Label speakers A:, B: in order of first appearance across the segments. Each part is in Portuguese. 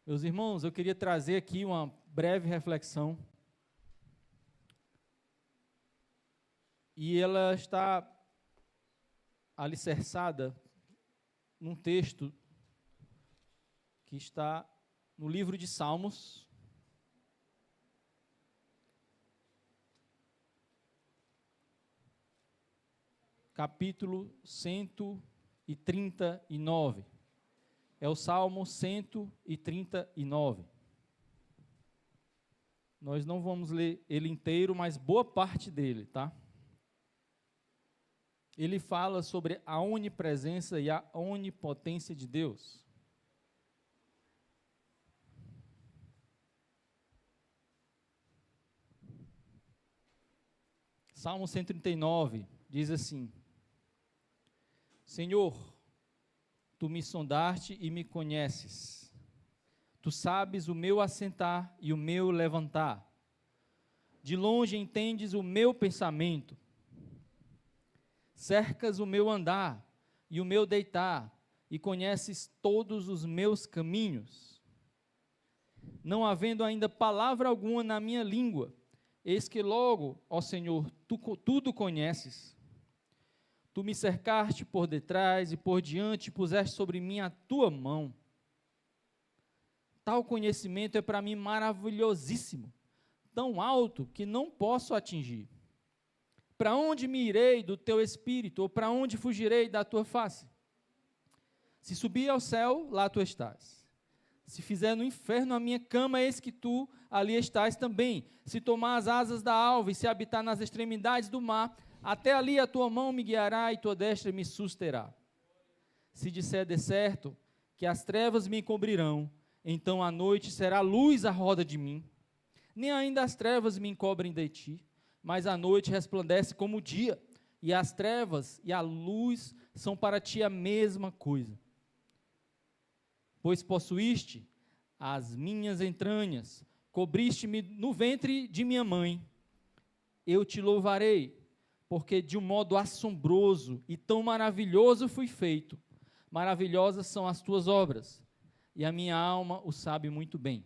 A: Meus irmãos, eu queria trazer aqui uma breve reflexão. E ela está alicerçada num texto que está no livro de Salmos, capítulo 139. É o Salmo 139. Nós não vamos ler ele inteiro, mas boa parte dele, tá? Ele fala sobre a onipresença e a onipotência de Deus. Salmo 139 diz assim: Senhor, tu me sondaste e me conheces. Tu sabes o meu assentar e o meu levantar. De longe entendes o meu pensamento. Cercas o meu andar e o meu deitar, e conheces todos os meus caminhos. Não havendo ainda palavra alguma na minha língua, eis que logo, ó Senhor, tu tudo conheces. Tu me cercaste por detrás e por diante, puseste sobre mim a tua mão. Tal conhecimento é para mim maravilhosíssimo, tão alto que não posso atingir. Para onde me irei do teu espírito, ou para onde fugirei da tua face? Se subir ao céu, lá tu estás. Se fizer no inferno a minha cama, eis que tu ali estás também. Se tomar as asas da alva e se habitar nas extremidades do mar, até ali a tua mão me guiará e tua destra me susterá. Se disser de certo que as trevas me encobrirão, então a noite será luz à roda de mim. Nem ainda as trevas me encobrem de ti, mas a noite resplandece como o dia, e as trevas e a luz são para ti a mesma coisa. Pois possuíste as minhas entranhas, cobriste-me no ventre de minha mãe. Eu te louvarei, porque de um modo assombroso e tão maravilhoso fui feito. Maravilhosas são as tuas obras, e a minha alma o sabe muito bem.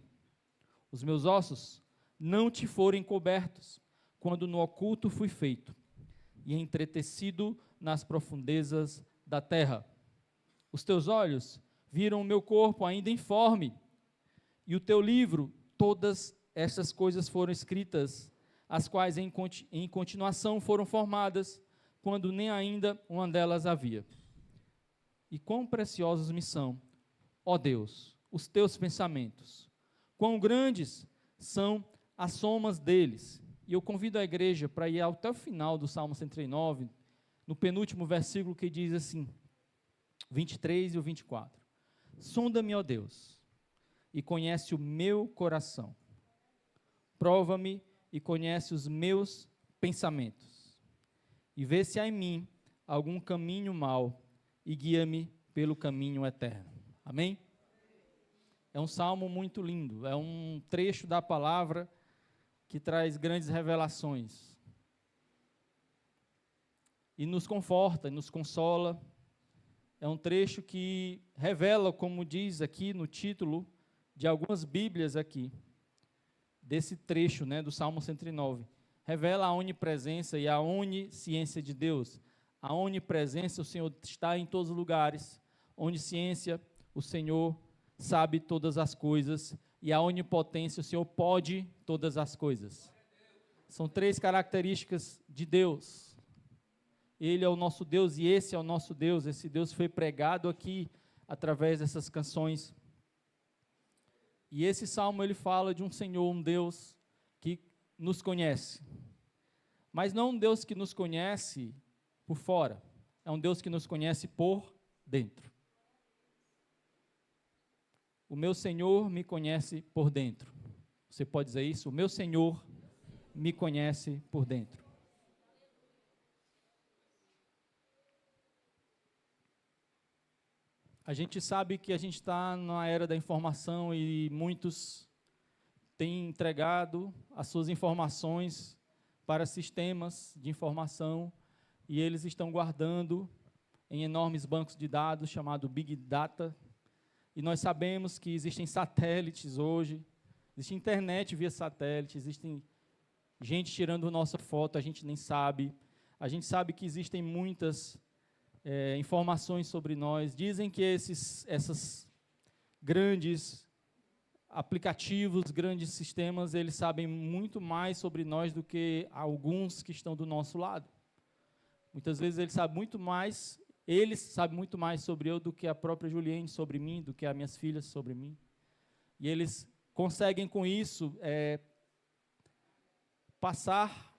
A: Os meus ossos não te foram cobertos, quando no oculto fui feito, e entretecido nas profundezas da terra. Os teus olhos viram o meu corpo ainda informe, e o teu livro, todas estas coisas foram escritas, as quais em continuação foram formadas, quando nem ainda uma delas havia. E quão preciosos me são, ó Deus, os teus pensamentos, quão grandes são as somas deles. E eu convido a igreja para ir até o final do Salmo 139, no penúltimo versículo que diz assim, 23 e o 24. Sonda-me, ó Deus, e conhece o meu coração. Prova-me e conhece os meus pensamentos. E vê se há em mim algum caminho mau e guia-me pelo caminho eterno. Amém? É um salmo muito lindo, é um trecho da palavra que traz grandes revelações, e nos conforta, nos consola. É um trecho que revela, como diz aqui no título de algumas bíblias aqui, desse trecho, do Salmo 109, revela a onipresença e a onisciência de Deus. A onipresença, o Senhor está em todos os lugares. Onisciência, o Senhor sabe todas as coisas, e a onipotência, o Senhor pode todas as coisas. São três características de Deus. Ele é o nosso Deus e esse é o nosso Deus. Esse Deus foi pregado aqui através dessas canções. E esse salmo ele fala de um Senhor, um Deus que nos conhece. Mas não um Deus que nos conhece por fora, é um Deus que nos conhece por dentro. O meu Senhor me conhece por dentro. Você pode dizer isso? O meu Senhor me conhece por dentro. A gente sabe que a gente está na era da informação e muitos têm entregado as suas informações para sistemas de informação e eles estão guardando em enormes bancos de dados chamado Big Data. E nós sabemos que existem satélites hoje, existe internet via satélite, existem gente tirando nossa foto, a gente nem sabe. A gente sabe que existem muitas informações sobre nós. Dizem que essas grandes aplicativos, grandes sistemas, eles sabem muito mais sobre nós do que alguns que estão do nosso lado. Muitas vezes eles sabem muito mais sobre eu do que a própria Juliane sobre mim, do que as minhas filhas sobre mim. E eles conseguem com isso passar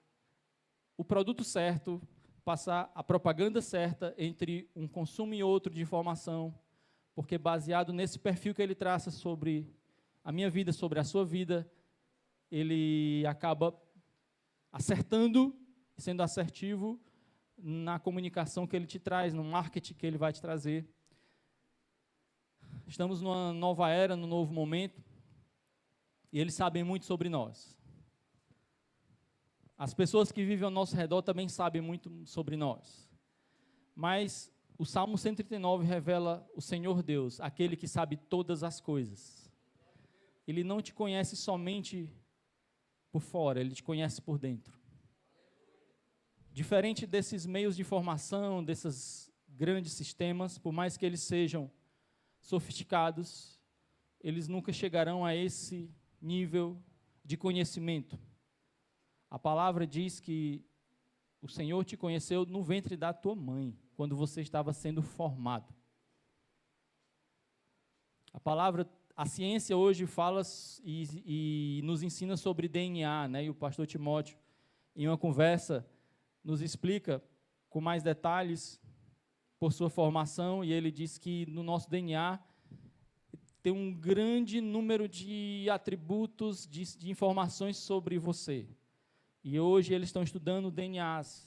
A: o produto certo, passar a propaganda certa entre um consumo e outro de informação, porque baseado nesse perfil que ele traça sobre a minha vida, sobre a sua vida, ele acaba acertando, sendo assertivo na comunicação que ele te traz, no marketing que ele vai te trazer. Estamos numa nova era, num novo momento, e eles sabem muito sobre nós. As pessoas que vivem ao nosso redor também sabem muito sobre nós. Mas o Salmo 139 revela o Senhor Deus, aquele que sabe todas as coisas. Ele não te conhece somente por fora, ele te conhece por dentro. Diferente desses meios de informação, desses grandes sistemas, por mais que eles sejam sofisticados, eles nunca chegarão a esse nível de conhecimento. A palavra diz que o Senhor te conheceu no ventre da tua mãe, quando você estava sendo formado. A ciência hoje fala e nos ensina sobre DNA, né? E o pastor Timóteo, em uma conversa, nos explica com mais detalhes por sua formação, e ele diz que no nosso DNA tem um grande número de atributos, de informações sobre você. E hoje eles estão estudando DNAs,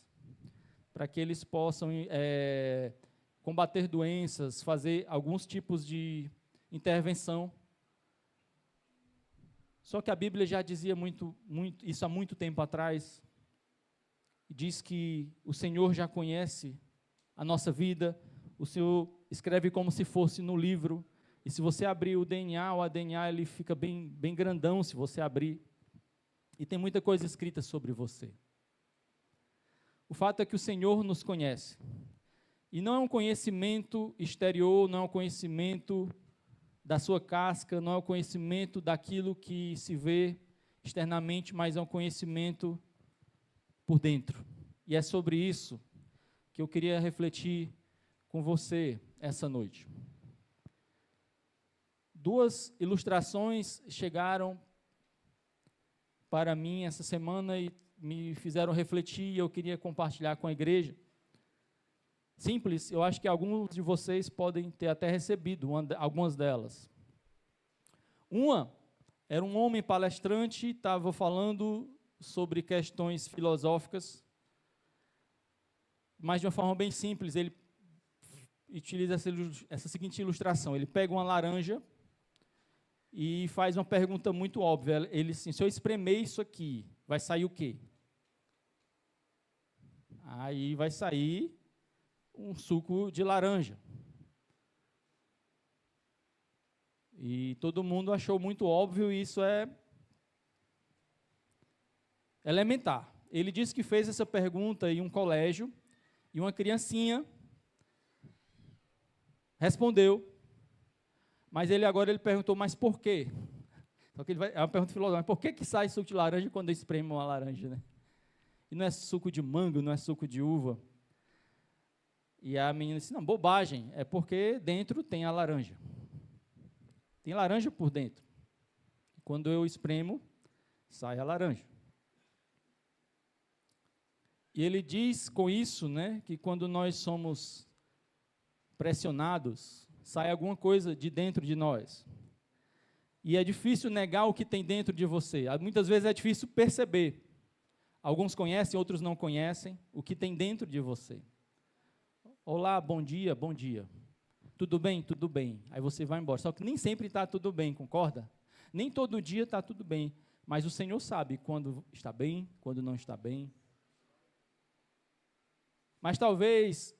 A: para que eles possam combater doenças, fazer alguns tipos de intervenção. Só que a Bíblia já dizia isso há muito tempo atrás, e diz que o Senhor já conhece a nossa vida, o Senhor escreve como se fosse no livro, e se você abrir o ADN ele fica bem, bem grandão se você abrir, e tem muita coisa escrita sobre você. O fato é que o Senhor nos conhece, e não é um conhecimento exterior, não é um conhecimento da sua casca, não é um conhecimento daquilo que se vê externamente, mas é um conhecimento por dentro. E é sobre isso que eu queria refletir com você essa noite. Duas ilustrações chegaram para mim essa semana e me fizeram refletir, e eu queria compartilhar com a igreja. Simples, eu acho que alguns de vocês podem ter até recebido algumas delas. Uma era um homem palestrante, estava falando sobre questões filosóficas, mas de uma forma bem simples. Ele utiliza essa seguinte ilustração: ele pega uma laranja e faz uma pergunta muito óbvia. Ele assim: se eu espremer isso aqui, vai sair o quê? Aí vai sair um suco de laranja. E todo mundo achou muito óbvio, e isso é elementar. Ele disse que fez essa pergunta em um colégio, e uma criancinha respondeu, mas agora ele perguntou: mas por quê? Só que é uma pergunta filosófica: mas por que sai suco de laranja quando eu espremo uma laranja, né? E não é suco de mango, não é suco de uva. E a menina disse: não, bobagem, é porque dentro tem a laranja. Tem laranja por dentro. E quando eu espremo, sai a laranja. E ele diz com isso, né, que quando nós somos pressionados, sai alguma coisa de dentro de nós. E é difícil negar o que tem dentro de você. Muitas vezes é difícil perceber. Alguns conhecem, outros não conhecem o que tem dentro de você. Olá, bom dia, bom dia. Tudo bem? Tudo bem. Aí você vai embora. Só que nem sempre está tudo bem, concorda? Nem todo dia está tudo bem. Mas o Senhor sabe quando está bem, quando não está bem. Mas talvez,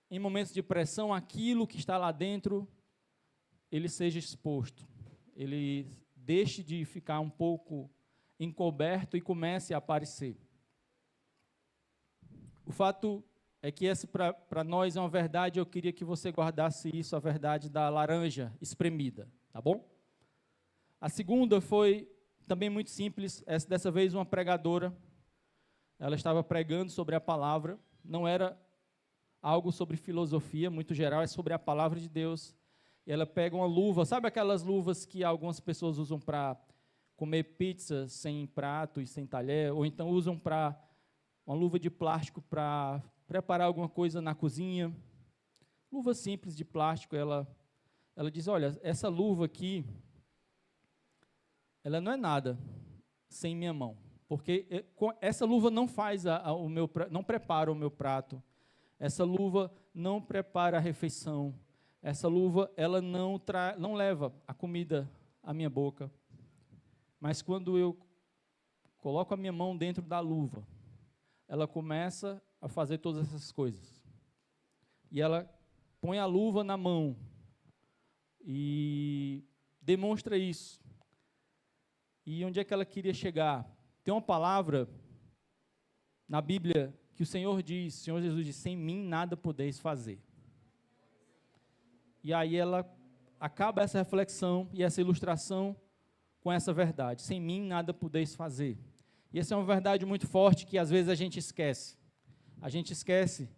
A: em momentos de pressão, aquilo que está lá dentro ele seja exposto, ele deixe de ficar um pouco encoberto e comece a aparecer. O fato é que essa para nós é uma verdade, eu queria que você guardasse isso, a verdade da laranja espremida, tá bom? A segunda foi também muito simples, dessa vez uma pregadora, ela estava pregando sobre a palavra, não era algo sobre filosofia, muito geral, é sobre a palavra de Deus. E ela pega uma luva, sabe aquelas luvas que algumas pessoas usam para comer pizza sem prato e sem talher, ou então usam para uma luva de plástico para preparar alguma coisa na cozinha, luva simples de plástico. Ela diz, olha, essa luva aqui, ela não é nada sem minha mão, porque essa luva não faz não prepara o meu prato, essa luva não prepara a refeição, essa luva ela não leva a comida à minha boca, mas quando eu coloco a minha mão dentro da luva, ela começa a fazer todas essas coisas. E ela põe a luva na mão e demonstra isso. E onde é que ela queria chegar? Tem uma palavra na Bíblia que o Senhor Jesus diz, sem mim nada podeis fazer. E aí ela acaba essa reflexão e essa ilustração com essa verdade, sem mim nada podeis fazer. E essa é uma verdade muito forte que às vezes a gente esquece. A gente esquece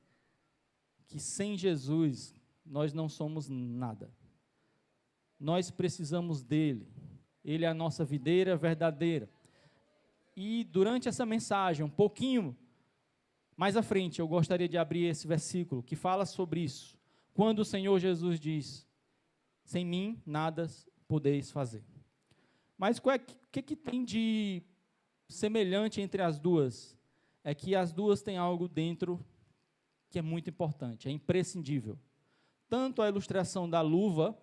A: que sem Jesus nós não somos nada. Nós precisamos dele. Ele é a nossa videira verdadeira. E durante essa mensagem, um pouquinho mais à frente, eu gostaria de abrir esse versículo que fala sobre isso. Quando o Senhor Jesus diz, sem mim nada podeis fazer. Mas o que tem de semelhante entre as duas? É que as duas têm algo dentro que é muito importante, é imprescindível. Tanto a ilustração da luva,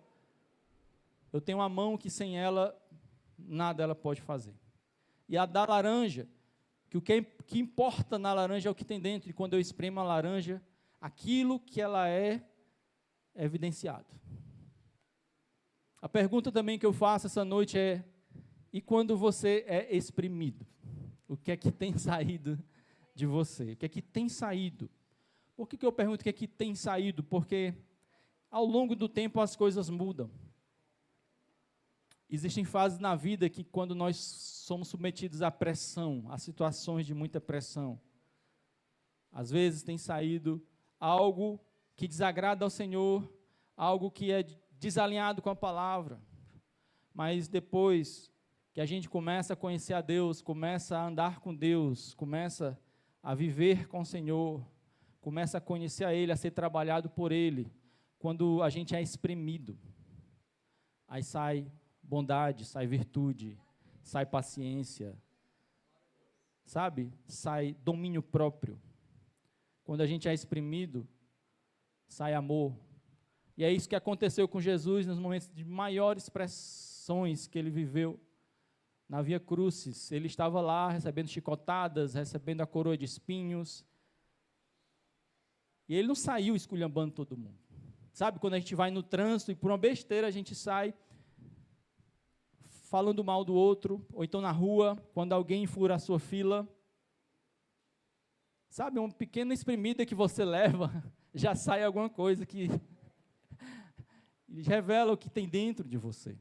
A: eu tenho uma mão que sem ela, nada ela pode fazer. E a da laranja, que o que importa na laranja é o que tem dentro, e quando eu espremo a laranja, aquilo que ela é evidenciado. A pergunta também que eu faço essa noite é, e quando você é exprimido? O que é que tem saído de você? O que é que tem saído? Por que eu pergunto o que é que tem saído? Porque ao longo do tempo as coisas mudam. Existem fases na vida que quando nós somos submetidos à pressão, a situações de muita pressão, às vezes tem saído algo que desagrada ao Senhor, algo que é desalinhado com a palavra, mas depois que a gente começa a conhecer a Deus, começa a andar com Deus, começa a viver com o Senhor, começa a conhecer a Ele, a ser trabalhado por Ele, quando a gente é espremido, aí sai bondade, sai virtude, sai paciência, sabe? Sai domínio próprio. Quando a gente é exprimido, sai amor. E é isso que aconteceu com Jesus nos momentos de maiores pressões que ele viveu na Via Crucis. Ele estava lá recebendo chicotadas, recebendo a coroa de espinhos. E ele não saiu esculhambando todo mundo. Sabe, quando a gente vai no trânsito e por uma besteira a gente sai falando mal do outro, ou então na rua, quando alguém fura a sua fila. Sabe, uma pequena espremida que você leva, já sai alguma coisa que revela o que tem dentro de você.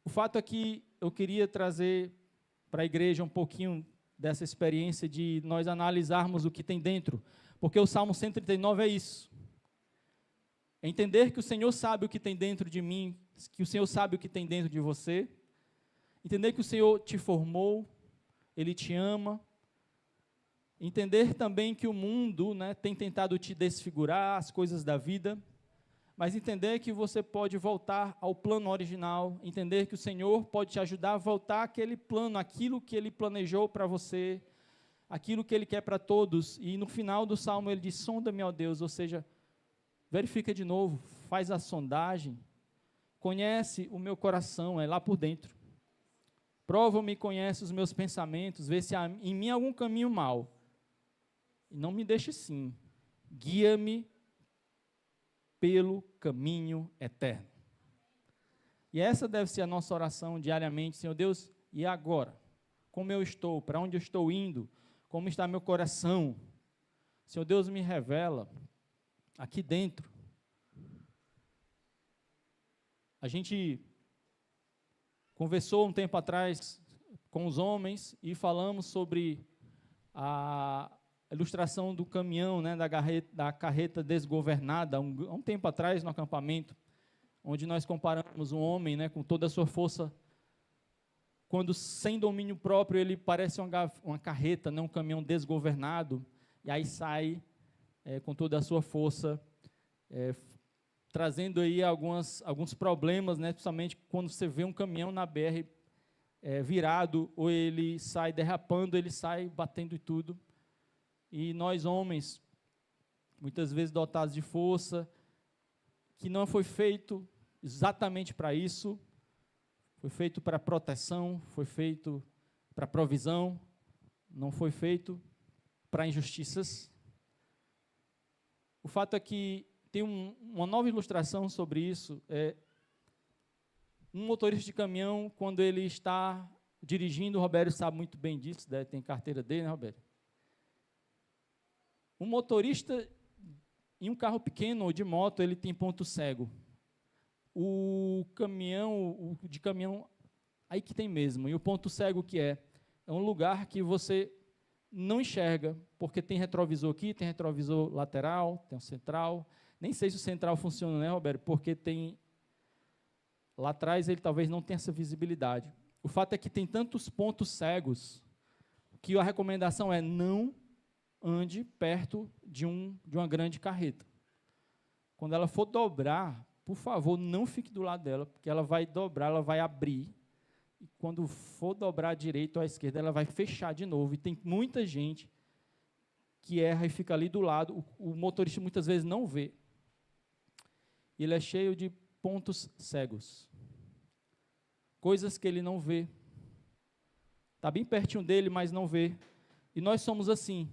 A: O fato é que eu queria trazer para a igreja um pouquinho dessa experiência de nós analisarmos o que tem dentro, porque o Salmo 139 é isso. É entender que o Senhor sabe o que tem dentro de mim, que o Senhor sabe o que tem dentro de você, entender que o Senhor te formou, Ele te ama, entender também que o mundo, né, tem tentado te desfigurar, as coisas da vida, mas entender que você pode voltar ao plano original, entender que o Senhor pode te ajudar a voltar àquele plano, aquilo que Ele planejou para você, aquilo que Ele quer para todos, e no final do Salmo Ele diz, sonda-me, ó Deus, ou seja, verifica de novo, faz a sondagem, conhece o meu coração, é lá por dentro. Prova-me e conhece os meus pensamentos, vê se há em mim algum caminho mau. E não me deixe assim. Guia-me pelo caminho eterno. E essa deve ser a nossa oração diariamente. Senhor Deus, e agora? Como eu estou? Para onde eu estou indo? Como está meu coração? Senhor Deus, me revela aqui dentro. A gente conversou um tempo atrás com os homens e falamos sobre a ilustração do caminhão, né, da carreta desgovernada, um tempo atrás no acampamento, onde nós comparamos um homem, né, com toda a sua força, quando sem domínio próprio ele parece uma carreta, né, um caminhão desgovernado, e aí sai com toda a sua força, trazendo aí alguns problemas, né, principalmente quando você vê um caminhão na BR virado, ou ele sai derrapando, ele sai batendo em tudo. E nós homens, muitas vezes dotados de força, que não foi feito exatamente para isso, foi feito para proteção, foi feito para provisão, não foi feito para injustiças. O fato é que tem uma nova ilustração sobre isso. Um motorista de caminhão, quando ele está dirigindo, o Roberto sabe muito bem disso, tem carteira dele, né, Roberto? Um motorista em um carro pequeno ou de moto, ele tem ponto cego. O de caminhão, aí que tem mesmo. E o ponto cego que é um lugar que você não enxerga, porque tem retrovisor aqui, tem retrovisor lateral, tem um central. Nem sei se o central funciona, né, Roberto? Porque tem lá atrás ele talvez não tenha essa visibilidade. O fato é que tem tantos pontos cegos que a recomendação é não ande perto de uma grande carreta. Quando ela for dobrar, por favor, não fique do lado dela, porque ela vai dobrar, ela vai abrir, e quando for dobrar à direita ou à esquerda, ela vai fechar de novo, e tem muita gente que erra e fica ali do lado, o motorista muitas vezes não vê. Ele é cheio de pontos cegos, coisas que ele não vê, está bem pertinho dele, mas não vê, e nós somos assim,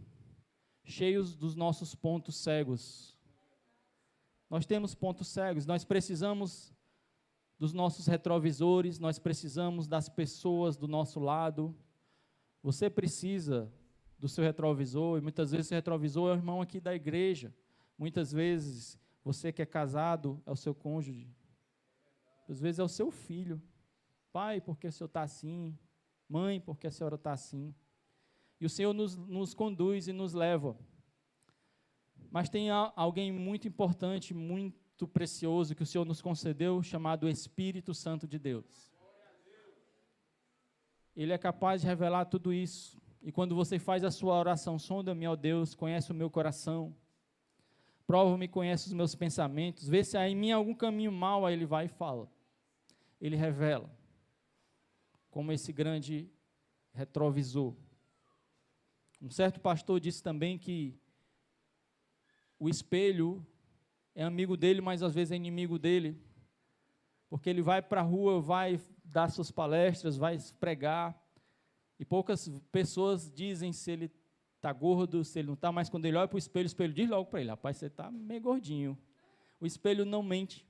A: cheios dos nossos pontos cegos. Nós temos pontos cegos, nós precisamos dos nossos retrovisores, nós precisamos das pessoas do nosso lado. Você precisa do seu retrovisor, e muitas vezes o retrovisor é o irmão aqui da igreja. Muitas vezes, você que é casado, é o seu cônjuge. Às vezes é o seu filho. Pai, por que o senhor está assim? Mãe, por que a senhora está assim? E o Senhor nos conduz e nos leva. Mas tem alguém muito importante, muito precioso, que o Senhor nos concedeu, chamado Espírito Santo de Deus. Ele é capaz de revelar tudo isso. E quando você faz a sua oração, sonda-me, ó Deus, conhece o meu coração, prova-me, conhece os meus pensamentos, vê se há em mim algum caminho mau, aí ele vai e fala. Ele revela, como esse grande retrovisor. Um certo pastor disse também que o espelho é amigo dele, mas às vezes é inimigo dele, porque ele vai para a rua, vai dar suas palestras, vai pregar, e poucas pessoas dizem se ele está gordo, se ele não está, mas quando ele olha para o espelho diz logo para ele, rapaz, você está meio gordinho. O espelho não mente.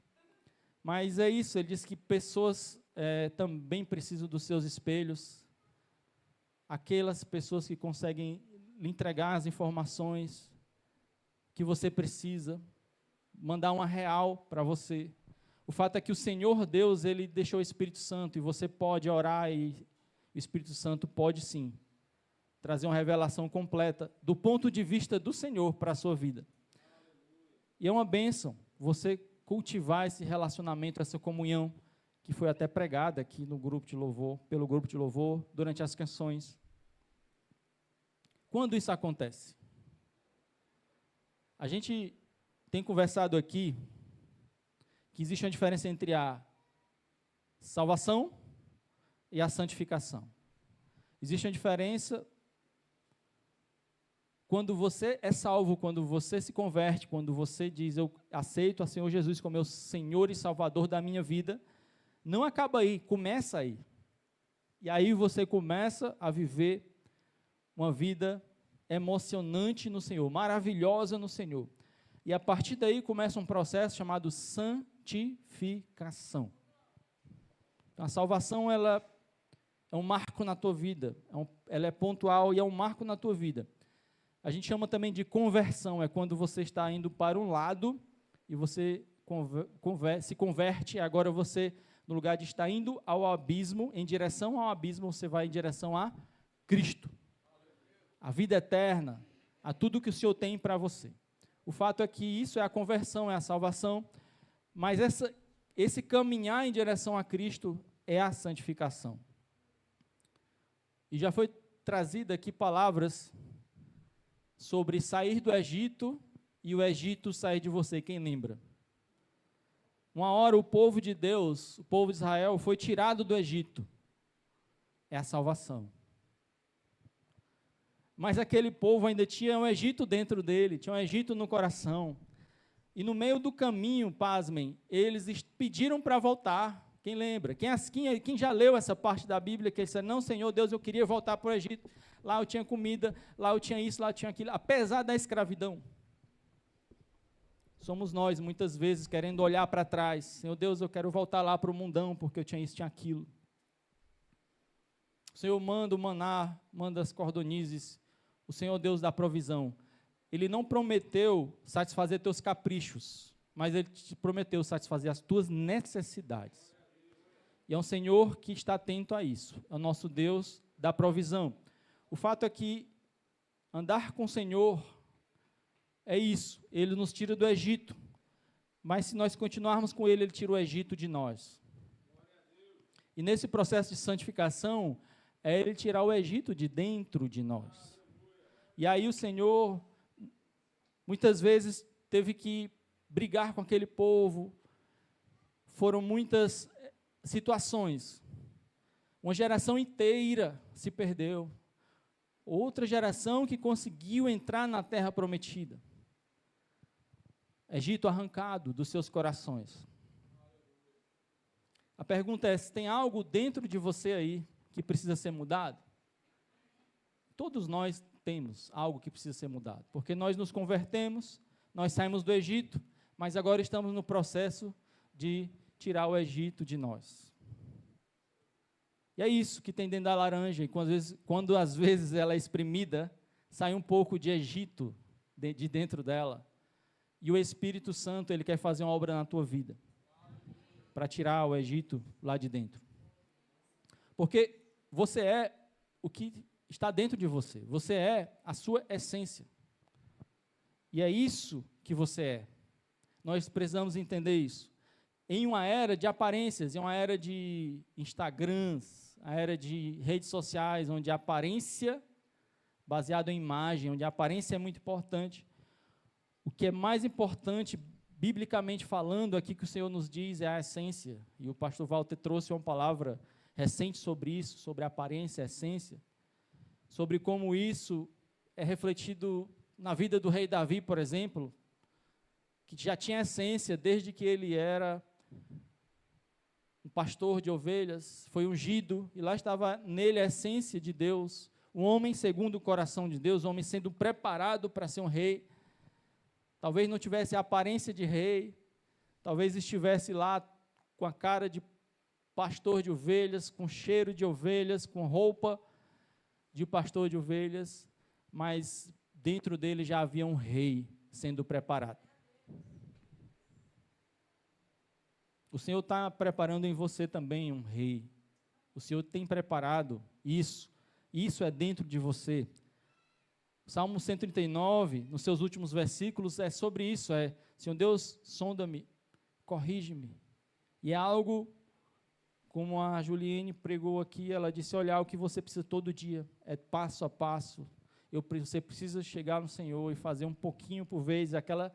A: Mas é isso, ele diz que pessoas também precisam dos seus espelhos, aquelas pessoas que conseguem lhe entregar as informações que você precisa, mandar uma real para você. O fato é que o Senhor Deus, Ele deixou o Espírito Santo, e você pode orar, e o Espírito Santo pode sim trazer uma revelação completa do ponto de vista do Senhor para a sua vida. E é uma bênção você cultivar esse relacionamento, essa comunhão, que foi até pregada aqui no grupo de louvor, pelo grupo de louvor, durante as canções. Quando isso acontece? A gente tem conversado aqui que existe uma diferença entre a salvação e a santificação. Existe uma diferença quando você é salvo, quando você se converte, quando você diz, eu aceito a Senhor Jesus como meu Senhor e Salvador da minha vida, não acaba aí, começa aí. E aí você começa a viver uma vida emocionante no Senhor, maravilhosa no Senhor. E a partir daí começa um processo chamado santificação. A salvação, ela é um marco na tua vida, ela é pontual e é um marco na tua vida. A gente chama também de conversão, é quando você está indo para um lado e você se converte, agora você, no lugar de estar indo ao abismo, em direção ao abismo, você vai em direção a Cristo, a vida eterna, a tudo que o Senhor tem para você. O fato é que isso é a conversão, é a salvação, mas esse caminhar em direção a Cristo é a santificação. E já foi trazida aqui palavras sobre sair do Egito e o Egito sair de você, quem lembra? Uma hora o povo de Deus, o povo de Israel, foi tirado do Egito. É a salvação. Mas aquele povo ainda tinha um Egito dentro dele, tinha um Egito no coração. E no meio do caminho, pasmem, eles pediram para voltar. Quem lembra? Quem já leu essa parte da Bíblia, que disse, não, Senhor Deus, eu queria voltar para o Egito. Lá eu tinha comida, lá eu tinha isso, lá eu tinha aquilo, apesar da escravidão. Somos nós, muitas vezes, querendo olhar para trás. Senhor Deus, eu quero voltar lá para o mundão, porque eu tinha isso, tinha aquilo. O Senhor manda o maná, manda as cordonizes. O Senhor Deus dá provisão. Ele não prometeu satisfazer teus caprichos, mas Ele te prometeu satisfazer as tuas necessidades. E é um Senhor que está atento a isso. É o nosso Deus da provisão. O fato é que andar com o Senhor é isso, Ele nos tira do Egito, mas se nós continuarmos com Ele, Ele tira o Egito de nós. E nesse processo de santificação, é Ele tirar o Egito de dentro de nós. E aí o Senhor, muitas vezes, teve que brigar com aquele povo, foram muitas situações, uma geração inteira se perdeu, outra geração que conseguiu entrar na terra prometida. Egito arrancado dos seus corações. A pergunta é, se tem algo dentro de você aí que precisa ser mudado? Todos nós temos algo que precisa ser mudado, porque nós nos convertemos, nós saímos do Egito, mas agora estamos no processo de tirar o Egito de nós. E é isso que tem dentro da laranja, e quando às vezes ela é espremida, sai um pouco de Egito de dentro dela. E o Espírito Santo, Ele quer fazer uma obra na tua vida, para tirar o Egito lá de dentro. Porque você é o que está dentro de você, você é a sua essência. E é isso que você é. Nós precisamos entender isso. Em uma era de aparências, em uma era de Instagrams, a era de redes sociais, onde a aparência, baseado em imagem, onde a aparência é muito importante, o que é mais importante, biblicamente falando, aqui que o Senhor nos diz é a essência. E o pastor Walter trouxe uma palavra recente sobre isso, sobre a aparência, a essência, sobre como isso é refletido na vida do rei Davi, por exemplo, que já tinha essência desde que ele era um pastor de ovelhas, foi ungido, e lá estava nele a essência de Deus, um homem segundo o coração de Deus, um homem sendo preparado para ser um rei. Talvez não tivesse a aparência de rei, talvez estivesse lá com a cara de pastor de ovelhas, com cheiro de ovelhas, com roupa de pastor de ovelhas, mas dentro dele já havia um rei sendo preparado. O Senhor está preparando em você também um rei. O Senhor tem preparado isso. Isso é dentro de você. Salmo 139, nos seus últimos versículos, é sobre isso, Senhor Deus, sonda-me, corrige-me. E é algo, como a Juliane pregou aqui, ela disse, olha, o que você precisa todo dia, é passo a passo, você precisa chegar no Senhor e fazer um pouquinho por vez, aquela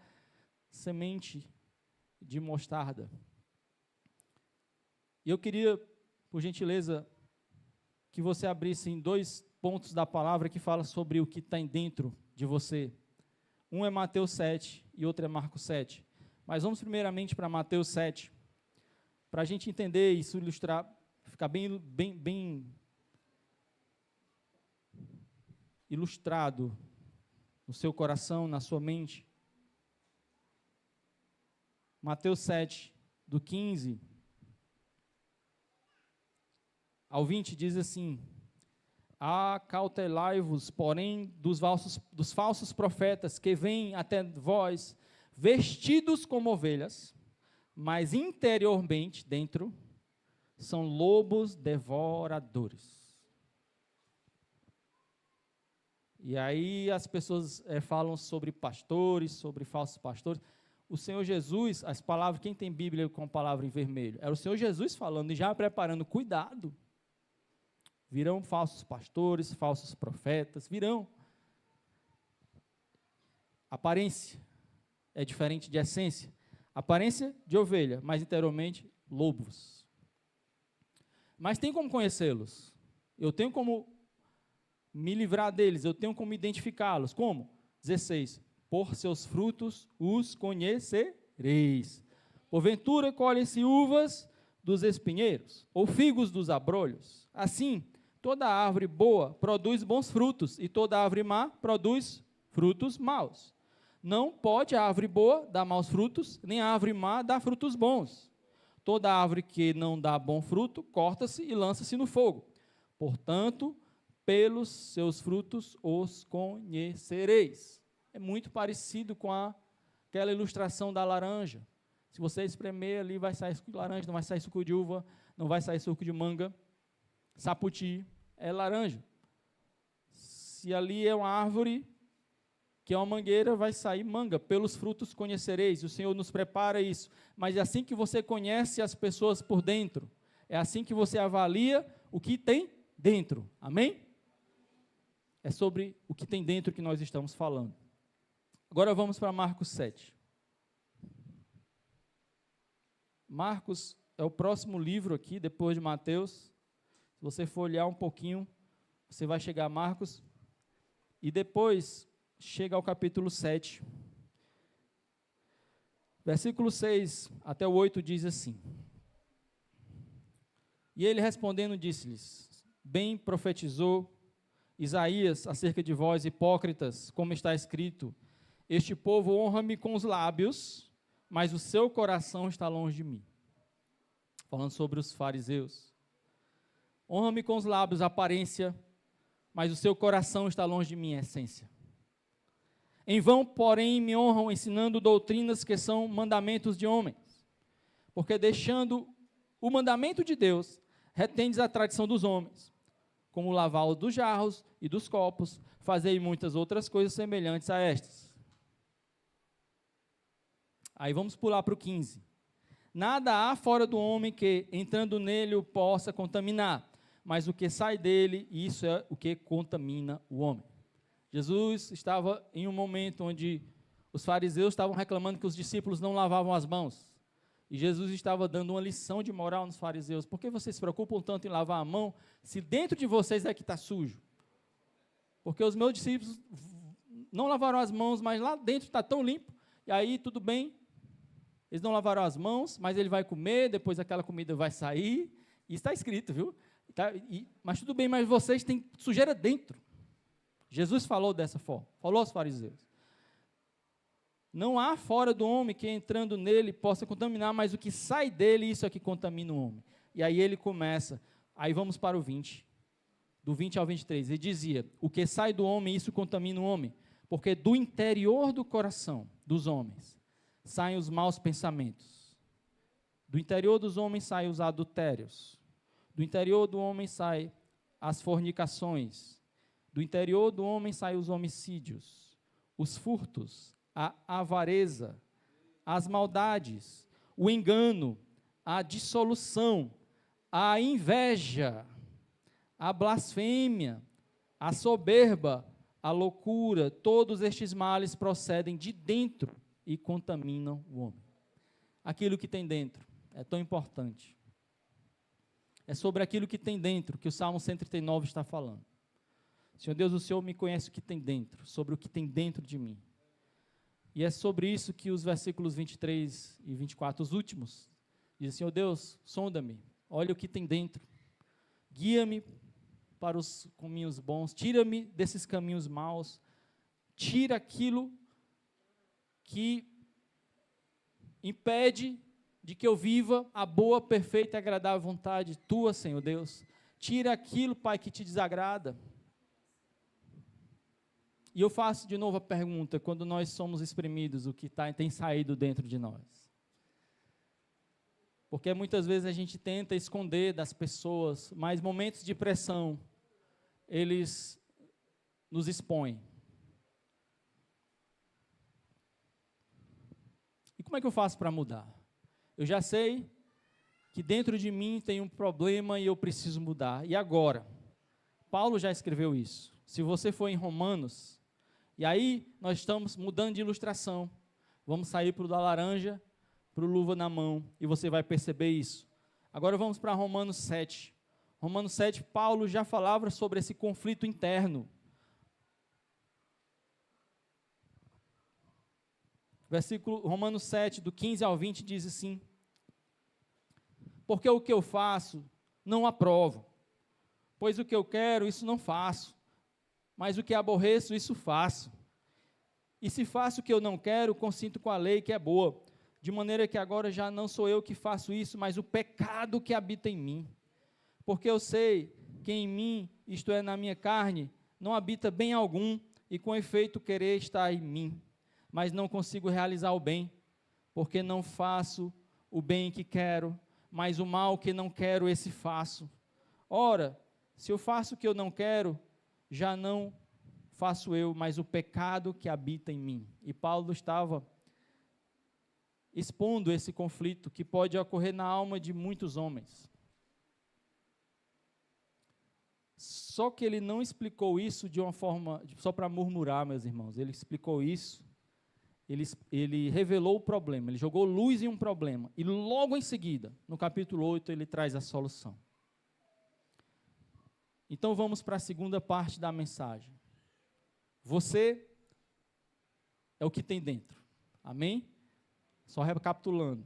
A: semente de mostarda. E eu queria, por gentileza, que você abrisse em 2 pontos da palavra que fala sobre o que está dentro de você. Um é Mateus 7 e outro é Marcos 7. Mas vamos primeiramente para Mateus 7, para a gente entender isso, ilustrar, ficar bem ilustrado no seu coração, na sua mente. Mateus 7, do 15 ao 20, diz assim: acautelai-vos, porém, dos falsos profetas que vêm até vós, vestidos como ovelhas, mas interiormente, dentro, são lobos devoradores. E aí as pessoas falam sobre pastores, sobre falsos pastores. O Senhor Jesus, as palavras, quem tem Bíblia com a palavra em vermelho? Era o Senhor Jesus falando e já preparando, cuidado. Virão falsos pastores, falsos profetas, virão. Aparência é diferente de essência. Aparência de ovelha, mas interiormente lobos. Mas tem como conhecê-los? Eu tenho como me livrar deles, eu tenho como identificá-los. Como? 16. Por seus frutos os conhecereis. Porventura colhem-se uvas dos espinheiros, ou figos dos abrolhos. Assim, toda árvore boa produz bons frutos, e toda árvore má produz frutos maus. Não pode a árvore boa dar maus frutos, nem a árvore má dar frutos bons. Toda árvore que não dá bom fruto, corta-se e lança-se no fogo. Portanto, pelos seus frutos os conhecereis. É muito parecido com aquela ilustração da laranja. Se você espremer ali, vai sair suco de laranja, não vai sair suco de uva, não vai sair suco de manga. Saputi é laranja. Se ali é uma árvore, que é uma mangueira, vai sair manga. Pelos frutos conhecereis. O Senhor nos prepara isso. Mas é assim que você conhece as pessoas por dentro. É assim que você avalia o que tem dentro. Amém? É sobre o que tem dentro que nós estamos falando. Agora vamos para Marcos 7. Marcos é o próximo livro aqui, depois de Mateus. Se você for olhar um pouquinho, você vai chegar a Marcos. E depois chega ao capítulo 7. Versículo 6 até o 8 diz assim: E ele respondendo disse-lhes: Bem profetizou Isaías acerca de vós, hipócritas, como está escrito: Este povo honra-me com os lábios, mas o seu coração está longe de mim. Falando sobre os fariseus. Honra-me com os lábios, a aparência, mas o seu coração está longe de mim, a essência. Em vão, porém, me honram ensinando doutrinas que são mandamentos de homens. Porque deixando o mandamento de Deus, retendes a tradição dos homens, como o lavar dos jarros e dos copos, fazei muitas outras coisas semelhantes a estas. Aí vamos pular para o 15. Nada há fora do homem que, entrando nele, o possa contaminar, mas o que sai dele, isso é o que contamina o homem. Jesus estava em um momento onde os fariseus estavam reclamando que os discípulos não lavavam as mãos. E Jesus estava dando uma lição de moral nos fariseus. Por que vocês se preocupam tanto em lavar a mão, se dentro de vocês é que está sujo? Porque os meus discípulos não lavaram as mãos, mas lá dentro está tão limpo, e aí tudo bem, eles não lavaram as mãos, mas ele vai comer, depois aquela comida vai sair, e está escrito, viu? Mas tudo bem, mas vocês têm sujeira dentro. Jesus falou dessa forma, falou aos fariseus. Não há fora do homem que entrando nele possa contaminar, mas o que sai dele, isso é que contamina o homem. E aí ele começa, aí vamos para o 20, do 20 ao 23, ele dizia: o que sai do homem, isso contamina o homem, porque do interior do coração dos homens saem os maus pensamentos, do interior dos homens saem os adultérios, do interior do homem saem as fornicações, do interior do homem saem os homicídios, os furtos, a avareza, as maldades, o engano, a dissolução, a inveja, a blasfêmia, a soberba, a loucura. Todos estes males procedem de dentro e contaminam o homem. Aquilo que tem dentro é tão importante. É sobre aquilo que tem dentro que o Salmo 139 está falando. Senhor Deus, o Senhor me conhece o que tem dentro, sobre o que tem dentro de mim. E é sobre isso que os versículos 23 e 24, os últimos, dizem: Senhor Deus, sonda-me, olha o que tem dentro, guia-me para os caminhos bons, tira-me desses caminhos maus, tira aquilo que impede de que eu viva a boa, perfeita e agradável vontade tua, Senhor Deus. Tira aquilo, Pai, que te desagrada. E eu faço de novo a pergunta, quando nós somos exprimidos, o que tem saído dentro de nós? Porque muitas vezes a gente tenta esconder das pessoas, mas momentos de pressão, eles nos expõem. E como é que eu faço para mudar? Eu já sei que dentro de mim tem um problema e eu preciso mudar. E agora? Paulo já escreveu isso. Se você for em Romanos, e aí nós estamos mudando de ilustração. Vamos sair para o da laranja, para o luva na mão, e você vai perceber isso. Agora vamos para Romanos 7. Romanos 7, Paulo já falava sobre esse conflito interno. Versículo Romanos 7, do 15 ao 20, diz assim: porque o que eu faço, não aprovo. Pois o que eu quero, isso não faço. Mas o que aborreço, isso faço. E se faço o que eu não quero, consinto com a lei que é boa. De maneira que agora já não sou eu que faço isso, mas o pecado que habita em mim. Porque eu sei que em mim, isto é, na minha carne, não habita bem algum, e com efeito querer está em mim. Mas não consigo realizar o bem, porque não faço o bem que quero, mas o mal que não quero, esse faço. Ora, se eu faço o que eu não quero, já não faço eu, mas o pecado que habita em mim. E Paulo estava expondo esse conflito que pode ocorrer na alma de muitos homens. Só que ele não explicou isso de uma forma, só para murmurar, meus irmãos. Ele explicou isso, ele revelou o problema, ele jogou luz em um problema. E logo em seguida, no capítulo 8, ele traz a solução. Então vamos para a segunda parte da mensagem. Você é o que tem dentro. Amém? Só recapitulando.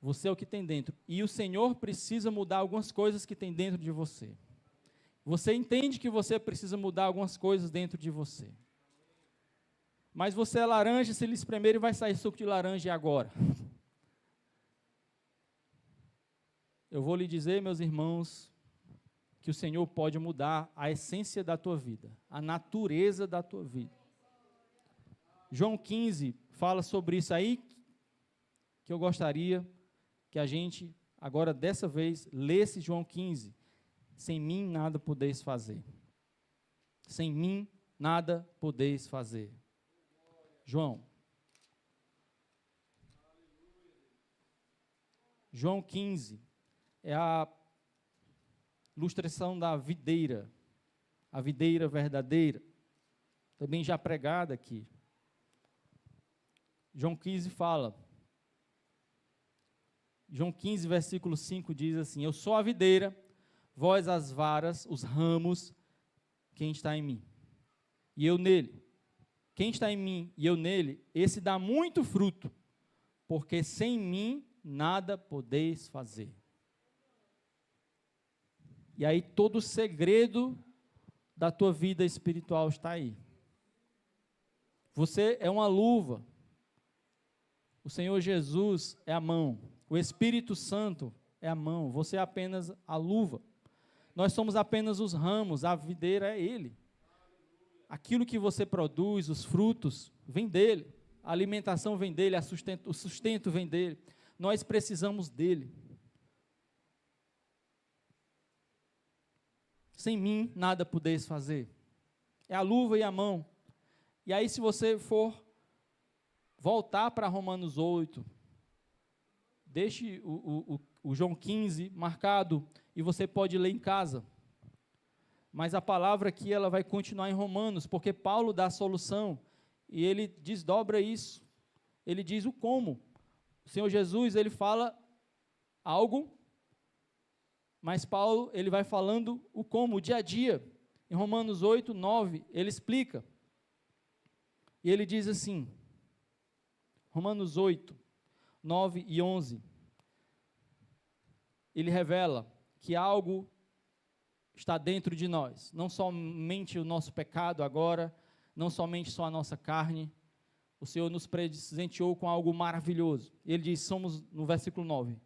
A: Você é o que tem dentro. E o Senhor precisa mudar algumas coisas que tem dentro de você. Você entende que você precisa mudar algumas coisas dentro de você. Mas você é laranja, se ele espremer, ele vai sair suco de laranja agora. Eu vou lhe dizer, meus irmãos, que o Senhor pode mudar a essência da tua vida, a natureza da tua vida. João 15 fala sobre isso aí, que eu gostaria que a gente, agora dessa vez, lesse João 15. Sem mim nada podeis fazer. Sem mim nada podeis fazer. João 15 é a ilustração da videira, a videira verdadeira, também já pregada aqui. João 15 fala, João 15, versículo 5 diz assim: eu sou a videira, vós as varas, os ramos, quem está em mim, e eu nele. Quem está em mim e eu nele, esse dá muito fruto, porque sem mim nada podeis fazer. E aí todo o segredo da tua vida espiritual está aí. Você é uma luva. O Senhor Jesus é a mão. O Espírito Santo é a mão. Você é apenas a luva. Nós somos apenas os ramos. A videira é Ele. Aquilo que você produz, os frutos, vem dEle. A alimentação vem dEle, o sustento vem dEle. Nós precisamos dEle. Sem mim, nada podeis fazer. É a luva e a mão. E aí, se você for voltar para Romanos 8, deixe o João 15 marcado, e você pode ler em casa. Mas a palavra aqui, ela vai continuar em Romanos, porque Paulo dá a solução, e ele desdobra isso. Ele diz o como. O Senhor Jesus, ele fala algo, mas Paulo, ele vai falando o como, o dia a dia. Em Romanos 8, 9, ele explica. E ele diz assim, Romanos 8, 9 e 11, ele revela que algo está dentro de nós, não somente o nosso pecado agora, não somente só a nossa carne, o Senhor nos presenteou com algo maravilhoso. Ele diz, somos, no versículo 9,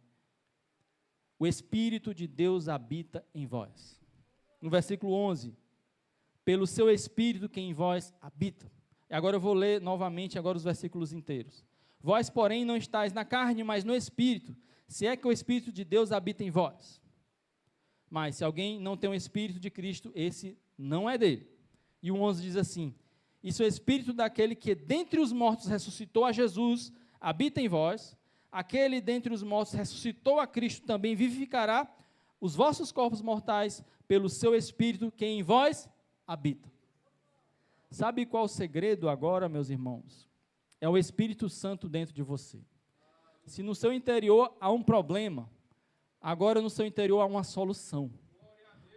A: o Espírito de Deus habita em vós. No versículo 11, pelo seu Espírito que em vós habita. E agora eu vou ler novamente agora os versículos inteiros. Vós, porém, não estáis na carne, mas no Espírito, se é que o Espírito de Deus habita em vós. Mas se alguém não tem o Espírito de Cristo, esse não é dele. E o 11 diz assim, e se o Espírito daquele que dentre os mortos ressuscitou a Jesus habita em vós, aquele dentre os mortos ressuscitou a Cristo também vivificará os vossos corpos mortais pelo seu Espírito que em vós habita. Sabe qual o segredo agora, meus irmãos? É o Espírito Santo dentro de você. Se no seu interior há um problema, agora no seu interior há uma solução.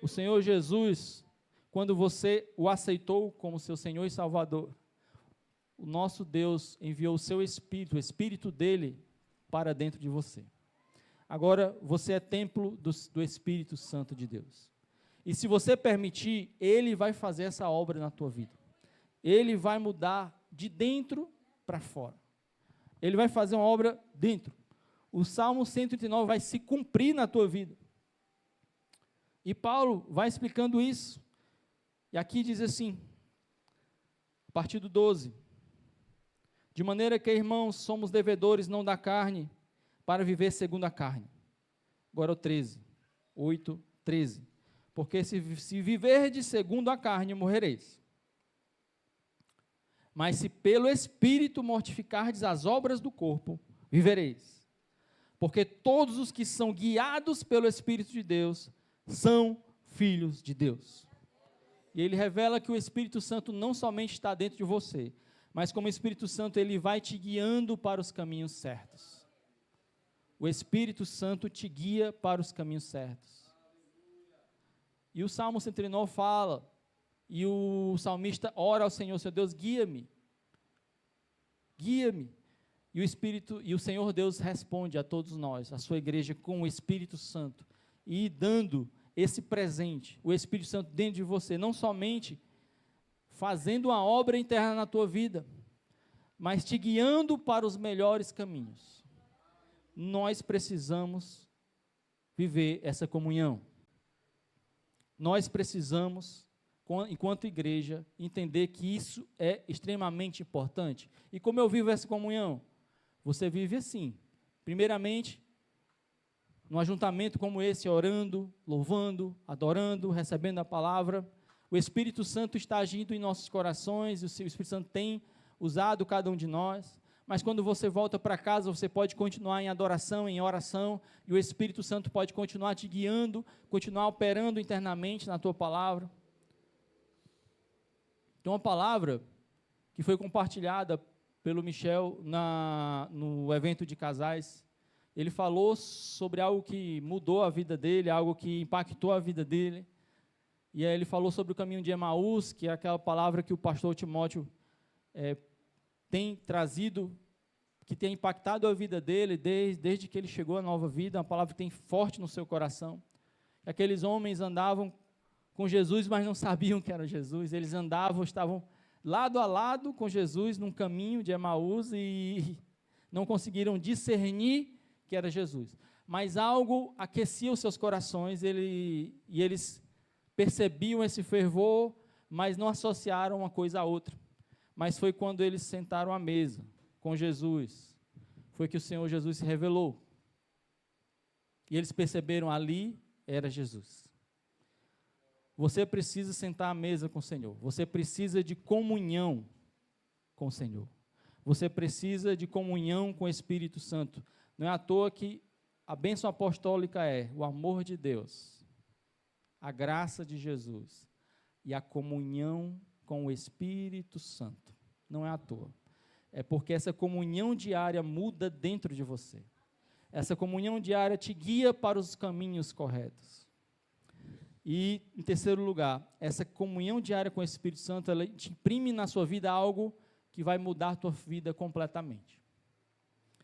A: O Senhor Jesus, quando você o aceitou como seu Senhor e Salvador, o nosso Deus enviou o seu Espírito, o Espírito dele, para dentro de você. Agora, você é templo do Espírito Santo de Deus. E se você permitir, Ele vai fazer essa obra na tua vida. Ele vai mudar de dentro para fora. Ele vai fazer uma obra dentro. O Salmo 139 vai se cumprir na tua vida. E Paulo vai explicando isso. E aqui diz assim, a partir do 12, de maneira que, irmãos, somos devedores não da carne, para viver segundo a carne. Agora o 13, 8, 13. Porque se viverdes segundo a carne, morrereis. Mas se pelo Espírito mortificardes as obras do corpo, vivereis. Porque todos os que são guiados pelo Espírito de Deus, são filhos de Deus. E ele revela que o Espírito Santo não somente está dentro de você, mas como o Espírito Santo, ele vai te guiando para os caminhos certos. O Espírito Santo te guia para os caminhos certos. E o Salmo 139 fala, e o salmista ora ao Senhor, seu Deus, guia-me. Guia-me. E o Espírito, e o Senhor Deus responde a todos nós, a sua igreja, com o Espírito Santo, e dando esse presente, o Espírito Santo dentro de você, não somente fazendo uma obra interna na tua vida, mas te guiando para os melhores caminhos. Nós precisamos viver essa comunhão. Nós precisamos, enquanto igreja, entender que isso é extremamente importante. E como eu vivo essa comunhão? Você vive assim, primeiramente, num ajuntamento como esse, orando, louvando, adorando, recebendo a palavra. O Espírito Santo está agindo em nossos corações, o Espírito Santo tem usado cada um de nós, mas quando você volta para casa, você pode continuar em adoração, em oração, e o Espírito Santo pode continuar te guiando, continuar operando internamente na tua palavra. Tem uma palavra que foi compartilhada pelo Michel no evento de casais. Ele falou sobre algo que mudou a vida dele, algo que impactou a vida dele. E aí ele falou sobre o caminho de Emaús, que é aquela palavra que o pastor Timóteo tem trazido, que tem impactado a vida dele desde que ele chegou à nova vida, uma palavra que tem forte no seu coração. Aqueles homens andavam com Jesus, mas não sabiam que era Jesus. Eles estavam lado a lado com Jesus num caminho de Emaús e não conseguiram discernir que era Jesus. Mas algo aquecia os seus corações e eles percebiam esse fervor, mas não associaram uma coisa à outra. Mas foi quando eles sentaram à mesa com Jesus, foi que o Senhor Jesus se revelou. E eles perceberam ali era Jesus. Você precisa sentar à mesa com o Senhor. Você precisa de comunhão com o Senhor. Você precisa de comunhão com o Espírito Santo. Não é à toa que a bênção apostólica é o amor de Deus, a graça de Jesus e a comunhão com o Espírito Santo. Não é à toa. É porque essa comunhão diária muda dentro de você. Essa comunhão diária te guia para os caminhos corretos. E, em terceiro lugar, essa comunhão diária com o Espírito Santo, ela te imprime na sua vida algo que vai mudar a tua vida completamente.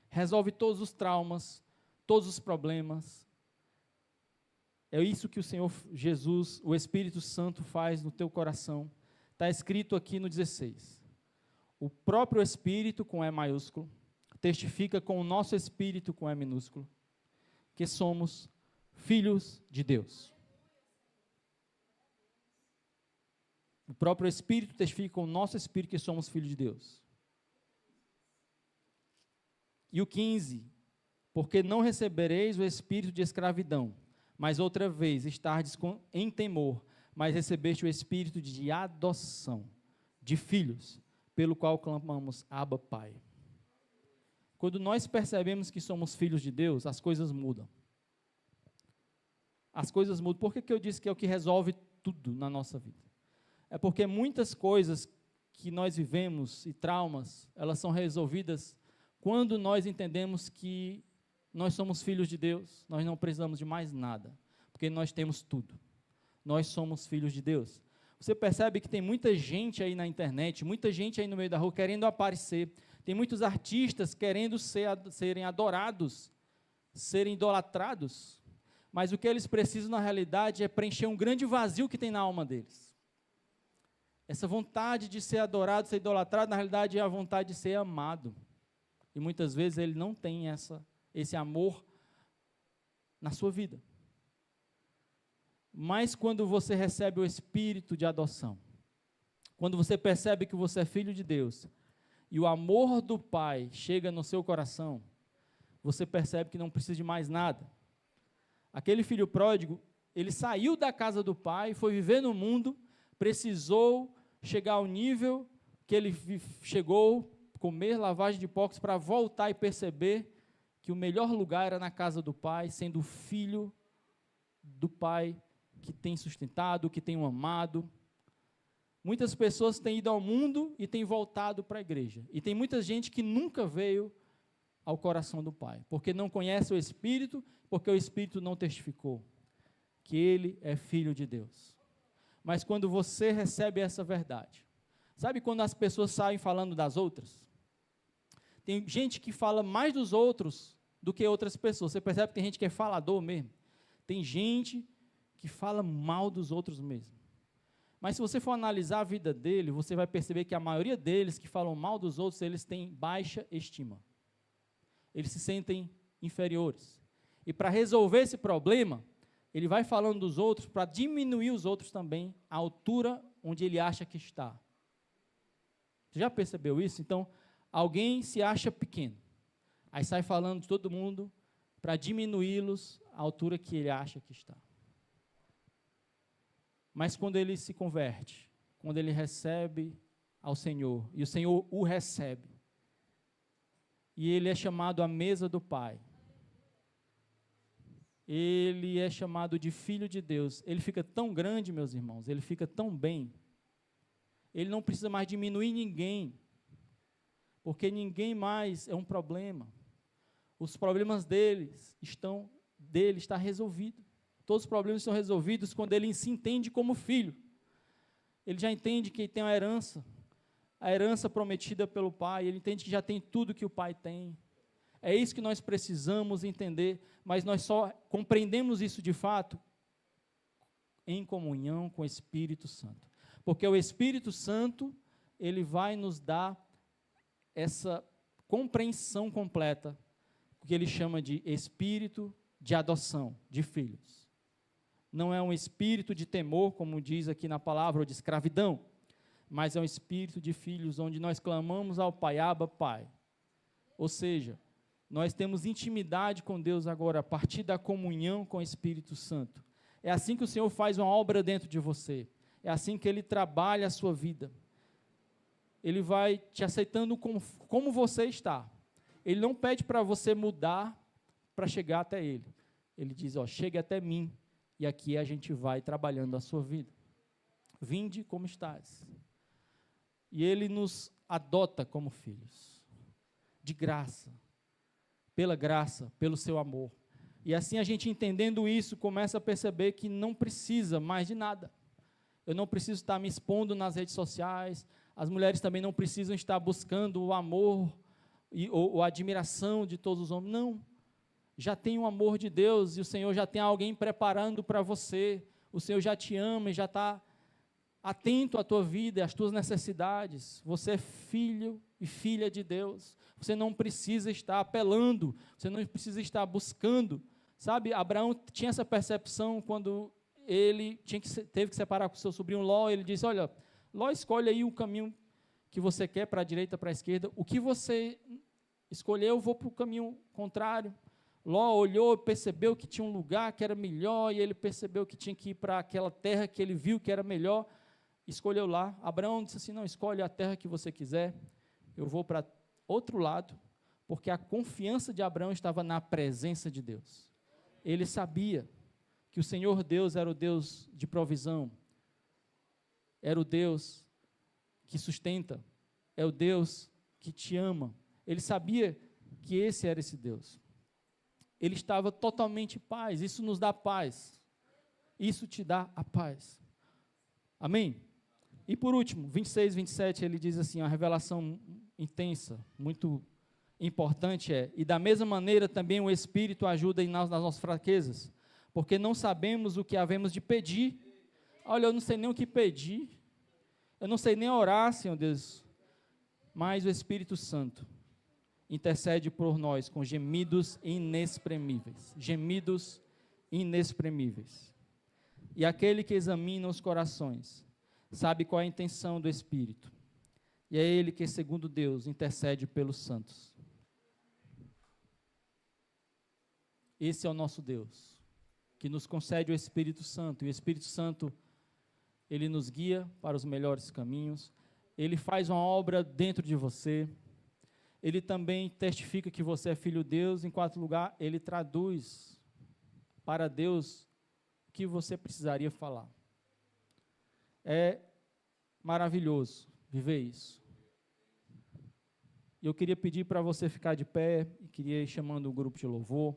A: Resolve todos os traumas, todos os problemas. É isso que o Senhor Jesus, o Espírito Santo, faz no teu coração. Está escrito aqui no 16. o próprio Espírito, com E maiúsculo, testifica com o nosso Espírito, com E minúsculo, que somos filhos de Deus. O próprio Espírito testifica com o nosso Espírito que somos filhos de Deus. E o 15, porque não recebereis o espírito de escravidão, mas outra vez estardes em temor, mas recebeste o espírito de adoção, de filhos, pelo qual clamamos, Abba, Pai. Quando nós percebemos que somos filhos de Deus, as coisas mudam. As coisas mudam. Por que eu disse que é o que resolve tudo na nossa vida? É porque muitas coisas que nós vivemos e traumas, elas são resolvidas quando nós entendemos que nós somos filhos de Deus, nós não precisamos de mais nada, porque nós temos tudo. Nós somos filhos de Deus. Você percebe que tem muita gente aí na internet, muita gente aí no meio da rua querendo aparecer, tem muitos artistas querendo serem adorados, serem idolatrados, mas o que eles precisam na realidade é preencher um grande vazio que tem na alma deles. Essa vontade de ser adorado, ser idolatrado, na realidade é a vontade de ser amado. E muitas vezes ele não tem esse amor na sua vida. Mas quando você recebe o espírito de adoção, quando você percebe que você é filho de Deus, e o amor do Pai chega no seu coração, você percebe que não precisa de mais nada. Aquele filho pródigo, ele saiu da casa do pai, foi viver no mundo, precisou chegar ao nível que ele chegou, comer lavagem de porcos, para voltar e perceber que o melhor lugar era na casa do pai, sendo filho do pai que tem sustentado, que tem o amado. Muitas pessoas têm ido ao mundo e têm voltado para a igreja. E tem muita gente que nunca veio ao coração do Pai, porque não conhece o Espírito, porque o Espírito não testificou que ele é filho de Deus. Mas quando você recebe essa verdade, sabe quando as pessoas saem falando das outras? Tem gente que fala mais dos outros do que outras pessoas. Você percebe que tem gente que é falador mesmo. Tem gente que fala mal dos outros mesmo. Mas se você for analisar a vida dele, você vai perceber que a maioria deles que falam mal dos outros, eles têm baixa estima. Eles se sentem inferiores. E para resolver esse problema, ele vai falando dos outros para diminuir os outros também, a altura onde ele acha que está. Você já percebeu isso? Então, alguém se acha pequeno, aí sai falando de todo mundo para diminuí-los à altura que ele acha que está. Mas quando ele se converte, quando ele recebe ao Senhor, e o Senhor o recebe, e ele é chamado à mesa do Pai, ele é chamado de filho de Deus, ele fica tão grande, meus irmãos, ele fica tão bem, ele não precisa mais diminuir ninguém, porque ninguém mais é um problema. Os problemas dele está resolvido. Todos os problemas são resolvidos quando ele se entende como filho. Ele já entende que tem a herança prometida pelo Pai, ele entende que já tem tudo que o Pai tem. É isso que nós precisamos entender, mas nós só compreendemos isso de fato em comunhão com o Espírito Santo. Porque o Espírito Santo, ele vai nos dar essa compreensão completa, que ele chama de espírito de adoção, de filhos. Não é um espírito de temor, como diz aqui na palavra, ou de escravidão, mas é um espírito de filhos, onde nós clamamos ao Pai, Abba, Pai. Ou seja, nós temos intimidade com Deus agora, a partir da comunhão com o Espírito Santo. É assim que o Senhor faz uma obra dentro de você. É assim que Ele trabalha a sua vida. Ele vai te aceitando como você está. Ele não pede para você mudar para chegar até Ele. Ele diz, chegue até mim, e aqui a gente vai trabalhando a sua vida. Vinde como estás. E Ele nos adota como filhos, de graça, pelo seu amor. E assim a gente entendendo isso, começa a perceber que não precisa mais de nada. Eu não preciso estar me expondo nas redes sociais, as mulheres também não precisam estar buscando o amor ou a admiração de todos os homens. Não, já tem o amor de Deus, e o Senhor já tem alguém preparando para você, o Senhor já te ama e já está atento à tua vida e às tuas necessidades. Você é filho e filha de Deus. Você não precisa estar apelando, você não precisa estar buscando. Sabe, Abraão tinha essa percepção quando ele teve que separar com seu sobrinho Ló. Ele disse, olha, Ló, escolhe aí o caminho que você quer, para a direita, para a esquerda. O que você escolher, eu vou para o caminho contrário. Ló olhou, percebeu que tinha um lugar que era melhor, e ele percebeu que tinha que ir para aquela terra que ele viu que era melhor, escolheu lá. Abraão disse assim, não, escolhe a terra que você quiser, eu vou para outro lado, porque a confiança de Abraão estava na presença de Deus. Ele sabia que o Senhor Deus era o Deus de provisão, era o Deus que sustenta, é o Deus que te ama. Ele sabia que esse era esse Deus. Ele estava totalmente em paz. Isso nos dá paz. Isso te dá a paz. Amém? E por último, 26, 27, ele diz assim, uma revelação intensa, muito importante é, e da mesma maneira também o Espírito ajuda nas nossas fraquezas, porque não sabemos o que havemos de pedir. Olha, eu não sei nem o que pedir, eu não sei nem orar, Senhor Deus, mas o Espírito Santo intercede por nós com gemidos inexprimíveis, gemidos inexprimíveis. E aquele que examina os corações, sabe qual é a intenção do Espírito, e é Ele que, segundo Deus, intercede pelos santos. Esse é o nosso Deus, que nos concede o Espírito Santo, e o Espírito Santo, Ele nos guia para os melhores caminhos, Ele faz uma obra dentro de você, Ele também testifica que você é filho de Deus. Em quarto lugar, Ele traduz para Deus o que você precisaria falar. É maravilhoso viver isso. E eu queria pedir para você ficar de pé, e queria ir chamando o grupo de louvor.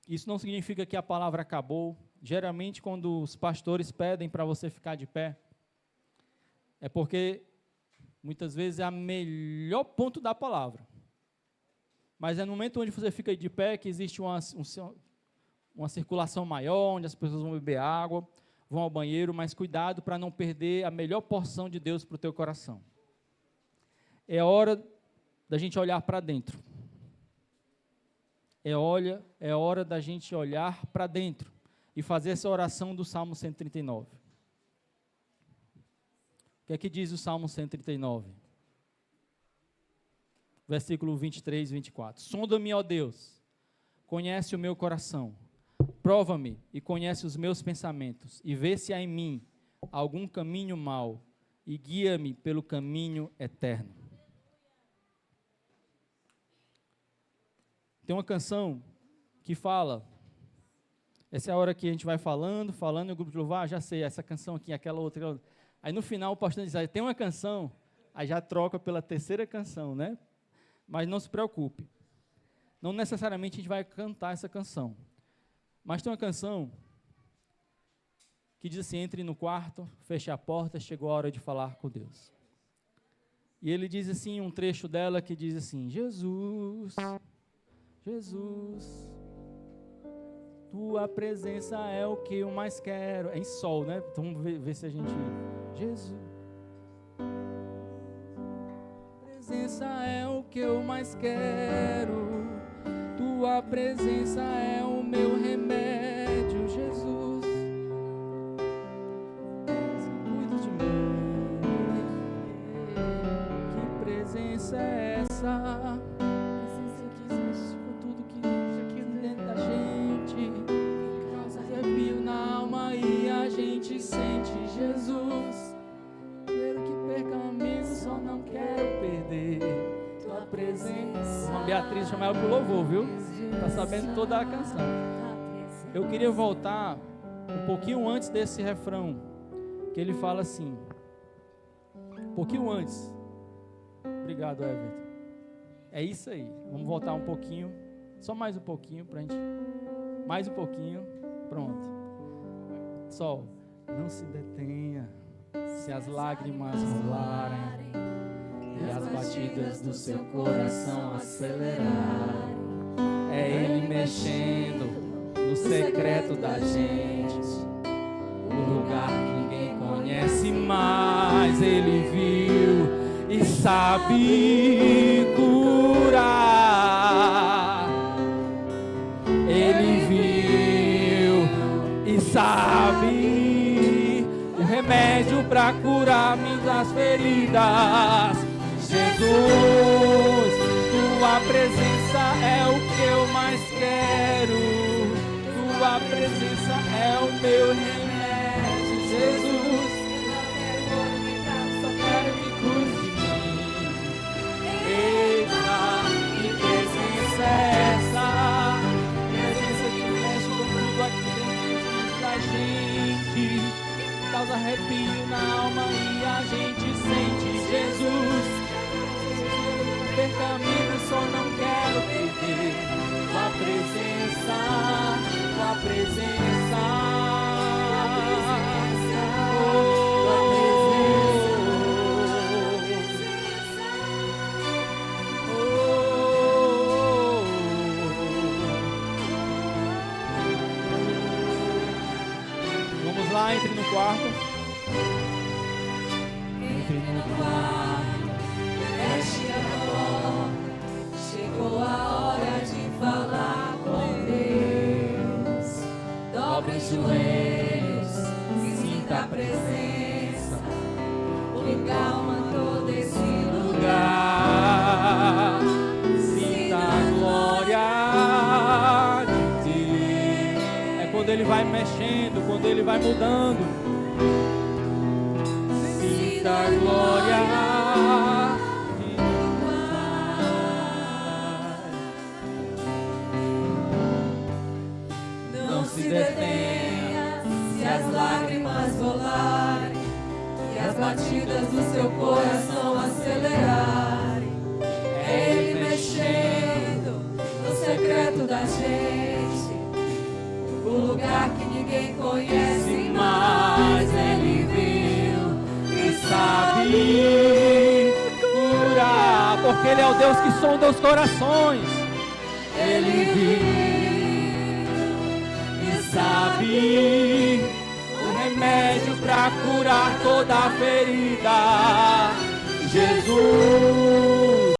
A: Isso não significa que a palavra acabou. Geralmente, quando os pastores pedem para você ficar de pé, é porque, muitas vezes, é o melhor ponto da palavra. Mas é no momento onde você fica de pé que existe uma circulação maior, onde as pessoas vão beber água, vão ao banheiro, mas cuidado para não perder a melhor porção de Deus para o teu coração. É hora da gente olhar para dentro. É hora da gente olhar para dentro e fazer essa oração do Salmo 139. O que é que diz o Salmo 139? Versículo 23 e 24. Sonda-me, ó Deus, conhece o meu coração, prova-me e conhece os meus pensamentos, e vê se há em mim algum caminho mau, e guia-me pelo caminho eterno. Tem uma canção que fala, essa é a hora que a gente vai falando, e o grupo de louvor, já sei, essa canção aqui, aquela outra. Aí no final o pastor diz, tem uma canção, aí já troca pela terceira canção, né? Mas não se preocupe, não necessariamente a gente vai cantar essa canção, mas tem uma canção que diz assim, entre no quarto, feche a porta, chegou a hora de falar com Deus. E ele diz assim, um trecho dela que diz assim, Jesus, tua presença é o que eu mais quero. É em sol, né? Então vamos ver se a gente... Jesus, presença é o que eu mais quero. Tua presença é o meu remédio, Jesus. Cuida de mim. Que presença é essa? Sente Jesus, quero que perca a mim, só não quero perder tua presença. A Beatriz chama ela pro louvor, viu? Tá sabendo toda a canção. Eu queria voltar um pouquinho antes desse refrão, que ele fala assim, um pouquinho antes. Obrigado, Everton. É isso aí, vamos voltar um pouquinho, só mais um pouquinho pra gente, mais um pouquinho, pronto. Sol. Não se detenha, se as lágrimas rolarem e as batidas do seu coração acelerarem. É Ele mexendo no no secreto da gente, o lugar que ninguém conhece, mas Ele viu e sabe curar. Ele viu e sabe o remédio para curar minhas feridas. Jesus, tua presença é o que eu mais quero. Tua presença é o meu remédio. Jesus, só quero que cuide de mim. Eita, que presença é essa? Presença que mexe com tudo aqui dentro da gente, causa arrepio na alma e a gente sente. Jesus, caminho, só não quero perder tua presença, tua presença, Vamos lá, entre no quarto. Entre no quarto.
B: Chegou a hora de falar com Deus. Dobre os joelhos, sinta a presença. Calma todo esse lugar.
A: Sinta a glória de Deus. É quando Ele vai mexendo, quando Ele vai mudando. Sinta a glória.
B: Se detenha, se as lágrimas rolarem e as batidas do seu coração acelerarem. É Ele mexendo no secreto da gente, o lugar que ninguém conhece, mas Ele viu e sabe
A: curar, porque Ele é o Deus que sonda os corações.
B: Ele viu,
A: sabe o remédio para curar toda a ferida. Jesus,